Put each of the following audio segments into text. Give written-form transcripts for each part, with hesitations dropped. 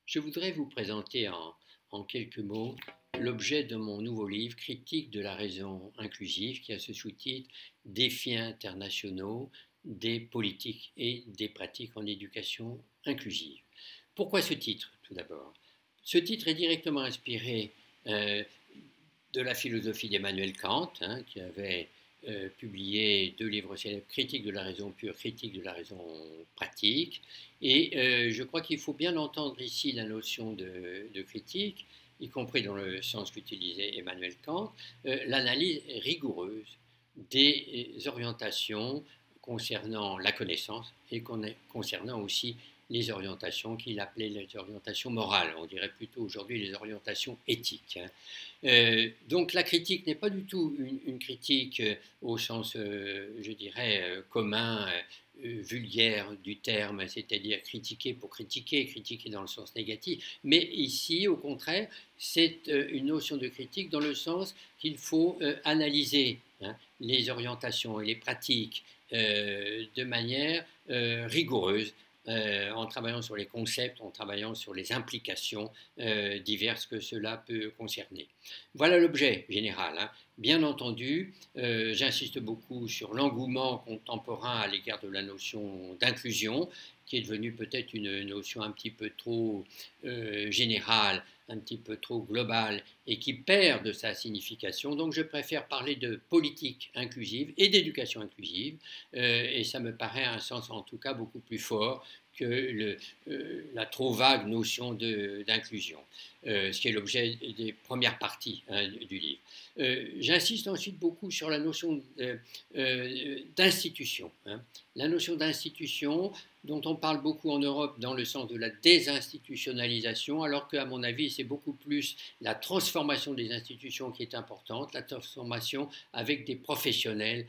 Je voudrais vous présenter en quelques mots l'objet de mon nouveau livre, Critique de la raison inclusive, qui a ce sous-titre Défis internationaux des politiques et des pratiques en éducation inclusive. Pourquoi ce titre, tout d'abord? Ce titre est directement inspiré de la philosophie d'Emmanuel Kant, qui avait publié deux livres célèbres, Critique de la raison pure, Critique de la raison pratique. Et je crois qu'il faut bien entendre ici la notion de critique, y compris dans le sens qu'utilisait Emmanuel Kant, l'analyse rigoureuse des orientations concernant la connaissance et concernant aussi les orientations qu'il appelait les orientations morales, on dirait plutôt aujourd'hui les orientations éthiques. Donc la critique n'est pas du tout une critique au sens, je dirais, commun, vulgaire du terme, c'est-à-dire critiquer pour critiquer, critiquer dans le sens négatif, mais ici, au contraire, c'est une notion de critique dans le sens qu'il faut analyser les orientations et les pratiques de manière rigoureuse, en travaillant sur les concepts, en travaillant sur les implications diverses que cela peut concerner. Voilà l'objet général. Bien entendu, j'insiste beaucoup sur l'engouement contemporain à l'égard de la notion d'inclusion, qui est devenue peut-être une notion un petit peu trop générale, un petit peu trop globale et qui perd de sa signification. Donc je préfère parler de politique inclusive et d'éducation inclusive, et ça me paraît un sens en tout cas beaucoup plus fort que la trop vague notion d'inclusion, ce qui est l'objet des premières parties du livre. J'insiste ensuite beaucoup sur la notion d'institution. La notion d'institution dont on parle beaucoup en Europe dans le sens de la désinstitutionnalisation, alors qu'à mon avis, c'est beaucoup plus la transformation des institutions qui est importante, la transformation avec des professionnels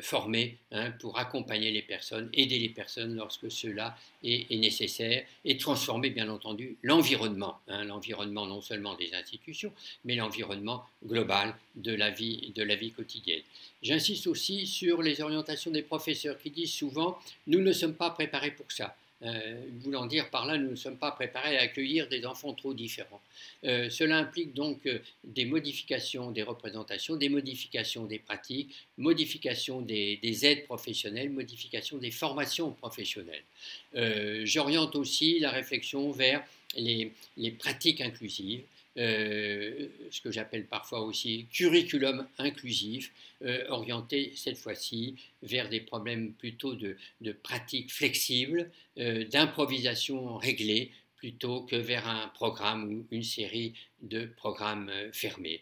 formés pour accompagner les personnes, aider les personnes lorsque cela est nécessaire, et transformer bien entendu l'environnement, l'environnement non seulement des institutions, mais l'environnement global de la vie quotidienne. J'insiste aussi sur les orientations des professeurs qui disent souvent « nous ne sommes pas préparés pour ça ». Voulant dire par là, nous ne sommes pas préparés à accueillir des enfants trop différents. Cela implique donc des modifications des représentations, des modifications des pratiques, modifications des aides professionnelles, modifications des formations professionnelles. J'oriente aussi la réflexion vers les pratiques inclusives, ce que j'appelle parfois aussi curriculum inclusif, orienté cette fois-ci vers des problèmes plutôt de pratiques flexibles, d'improvisation réglée, plutôt que vers un programme ou une série de programmes fermés.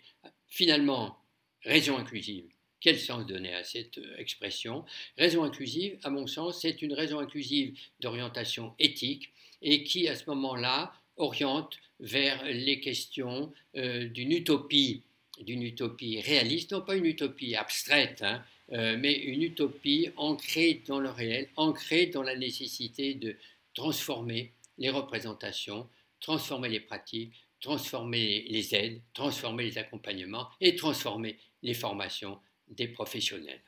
Finalement, raison inclusive. Quel sens donner à cette expression? Raison inclusive, à mon sens, c'est une raison inclusive d'orientation éthique et qui, à ce moment-là, oriente vers les questions d'une utopie réaliste, non pas une utopie abstraite, mais une utopie ancrée dans le réel, ancrée dans la nécessité de transformer les représentations, transformer les pratiques, transformer les aides, transformer les accompagnements et transformer les formations des professionnels.